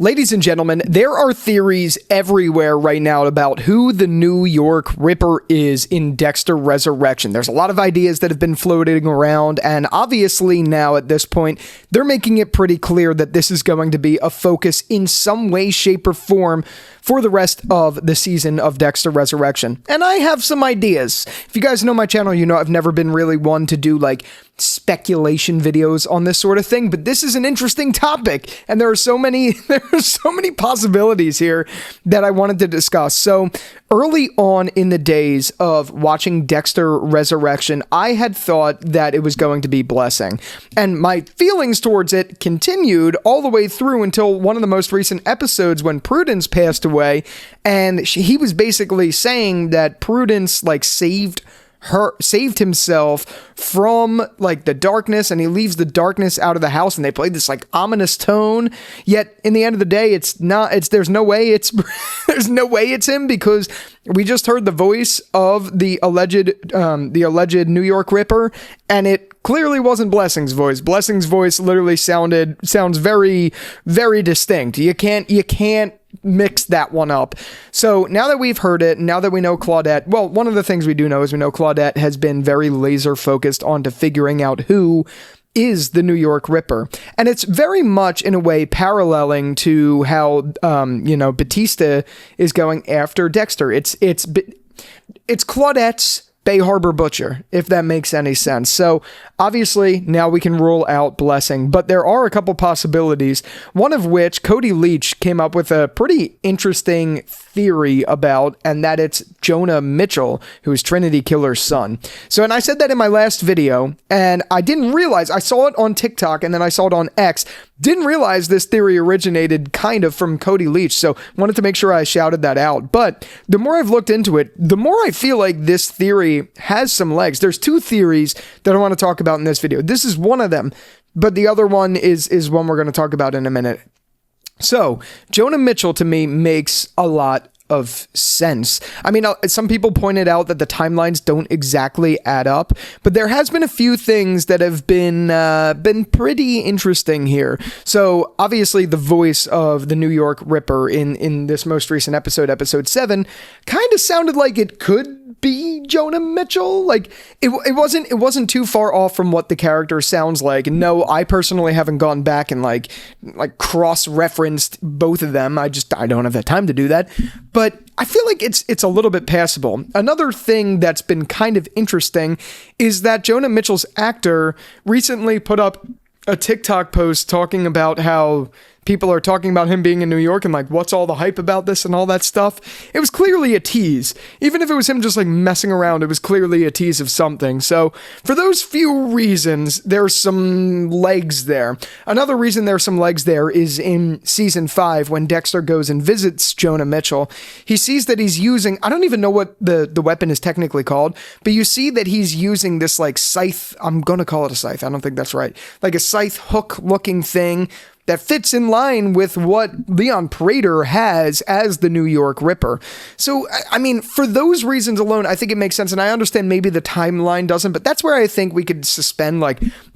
Ladies and gentlemen, there are theories everywhere right now about who the New York Ripper is in Dexter Resurrection. There's a lot of ideas that have been floating around, and obviously now at this point, they're making it pretty clear that this is going to be a focus in some way, shape, or form for the rest of the season of Dexter Resurrection. And I have some ideas. If you guys know my channel, you know I've never been really one to do like speculation videos on this sort of thing, but this is an interesting topic, and there are so many possibilities here that I wanted to discuss. So early on in the days of watching Dexter Resurrection, I had thought that it was going to be Blessing, and my feelings towards it continued all the way through until one of the most recent episodes when Prudence passed away, and he was basically saying that Prudence saved himself from the darkness, and he leaves the darkness out of the house, and they played this ominous tone, yet in the end of the day there's no way it's him, because we just heard the voice of the alleged New York Ripper, and it clearly wasn't Blessing's voice. Blessing's voice literally sounds very, very distinct. You can't mix that one up. So now that we've heard it, now that we know Claudette, well, one of the things we do know is we know Claudette has been very laser focused onto figuring out who is the New York Ripper. And it's very much in a way paralleling to how, Batista is going after Dexter. It's Claudette's Bay Harbor Butcher, if that makes any sense. So obviously now we can rule out Blessing, but there are a couple possibilities, one of which Cody Leach came up with a pretty interesting theory about, and that it's Jonah Mitchell, who is Trinity Killer's son. So, and I said that in my last video, and I didn't realize, I saw it on TikTok and then I saw it on X, didn't realize this theory originated kind of from Cody Leach, so wanted to make sure I shouted that out. But the more I've looked into it, the more I feel like this theory has some legs. There's two theories that I want to talk about in this video. This is one of them, but the other one is one we're going to talk about in a minute. So, Jonah Mitchell to me makes a lot of sense. I mean, some people pointed out that the timelines don't exactly add up, but there has been a few things that have been pretty interesting here. So obviously the voice of the New York Ripper in this most recent episode 7, kind of sounded like it could be Jonah Mitchell. It wasn't too far off from what the character sounds like. No, I personally haven't gone back and cross-referenced both of them. I don't have that time to do that. But I feel like it's a little bit passable. Another thing that's been kind of interesting is that Jonah Mitchell's actor recently put up a TikTok post talking about how people are talking about him being in New York and what's all the hype about this and all that stuff. It was clearly a tease. Even if it was him just messing around, it was clearly a tease of something. So for those few reasons, there's some legs there. Another reason there's some legs there is in season 5 when Dexter goes and visits Jonah Mitchell. He sees that he's using, I don't even know what the weapon is technically called, but you see that he's using this scythe. I'm going to call it a scythe. I don't think that's right. A scythe hook looking thing that fits in line with what Leon Prater has as the New York Ripper. So, I mean, for those reasons alone, I think it makes sense, and I understand maybe the timeline doesn't, but that's where I think we could suspend,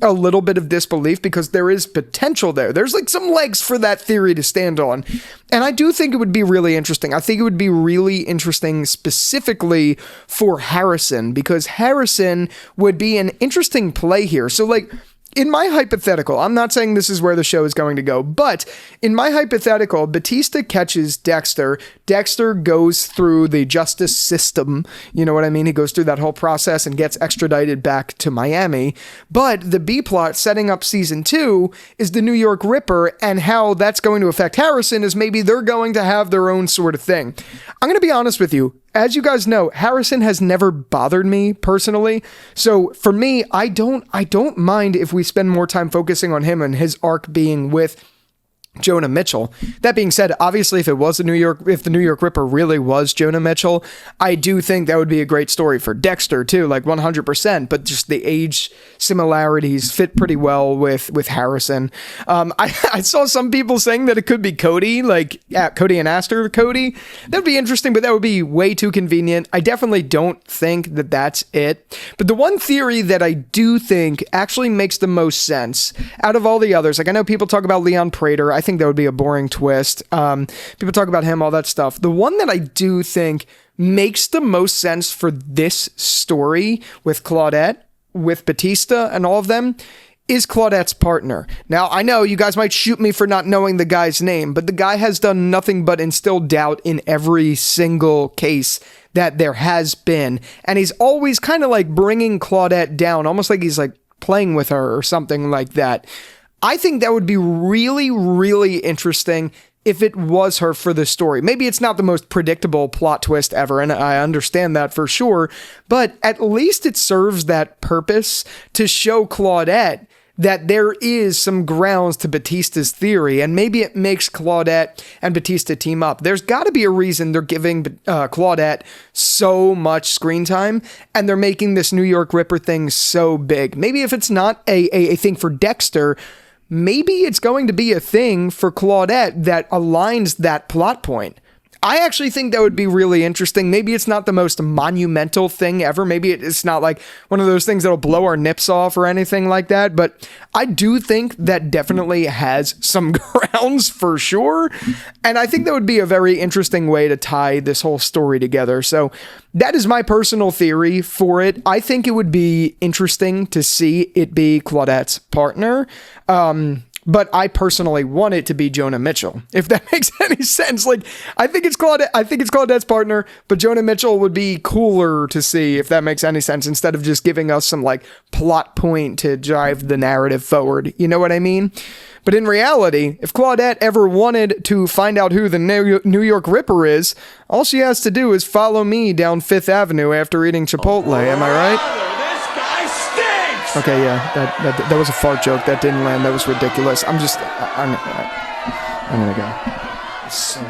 a little bit of disbelief, because there is potential there. There's, some legs for that theory to stand on, and I do think it would be really interesting. I think it would be really interesting specifically for Harrison, because Harrison would be an interesting play here. So, in my hypothetical, I'm not saying this is where the show is going to go, but in my hypothetical, Batista catches Dexter. Dexter goes through the justice system. You know what I mean? He goes through that whole process and gets extradited back to Miami. But the B plot setting up season 2 is the New York Ripper, and how that's going to affect Harrison is maybe they're going to have their own sort of thing. I'm going to be honest with you. As you guys know, Harrison has never bothered me personally. So for me, I don't mind if we spend more time focusing on him and his arc being with Jonah Mitchell. That being said, obviously, if the New York Ripper really was Jonah Mitchell, I do think that would be a great story for Dexter too, 100%. But just the age similarities fit pretty well with Harrison. I saw some people saying that it could be Cody, Cody and Aster Cody. That'd be interesting, but that would be way too convenient. I definitely don't think that that's it. But the one theory that I do think actually makes the most sense out of all the others, I know people talk about Leon Prater. I I think that would be a boring twist. People talk about him, all that stuff. The one that I do think makes the most sense for this story with Claudette, with Batista and all of them, is Claudette's partner. Now, I know you guys might shoot me for not knowing the guy's name, but the guy has done nothing but instill doubt in every single case that there has been. And he's always kind of like bringing Claudette down, almost like he's like playing with her or something like that. I think that would be really, really interesting if it was her for the story. Maybe it's not the most predictable plot twist ever, and I understand that for sure, but at least it serves that purpose to show Claudette that there is some grounds to Batista's theory, and maybe it makes Claudette and Batista team up. There's got to be a reason they're giving Claudette so much screen time, and they're making this New York Ripper thing so big. Maybe if it's not a thing for Dexter, maybe it's going to be a thing for Claudette that aligns that plot point. I actually think that would be really interesting. Maybe it's not the most monumental thing ever. Maybe it's not like one of those things that'll blow our nips off or anything like that. But I do think that definitely has some grounds for sure. And I think that would be a very interesting way to tie this whole story together. So that is my personal theory for it. I think it would be interesting to see it be Claudette's partner. But I personally want it to be Jonah Mitchell, if that makes any sense. Like, I think it's Claudette's partner, but Jonah Mitchell would be cooler to see, if that makes any sense, instead of just giving us some like plot point to drive the narrative forward. You know what I mean? But in reality, if Claudette ever wanted to find out who the New York Ripper is, all she has to do is follow me down Fifth Avenue after eating Chipotle. Am I right? Okay, yeah, that was a fart joke. That didn't land. That was ridiculous. I'm gonna go. So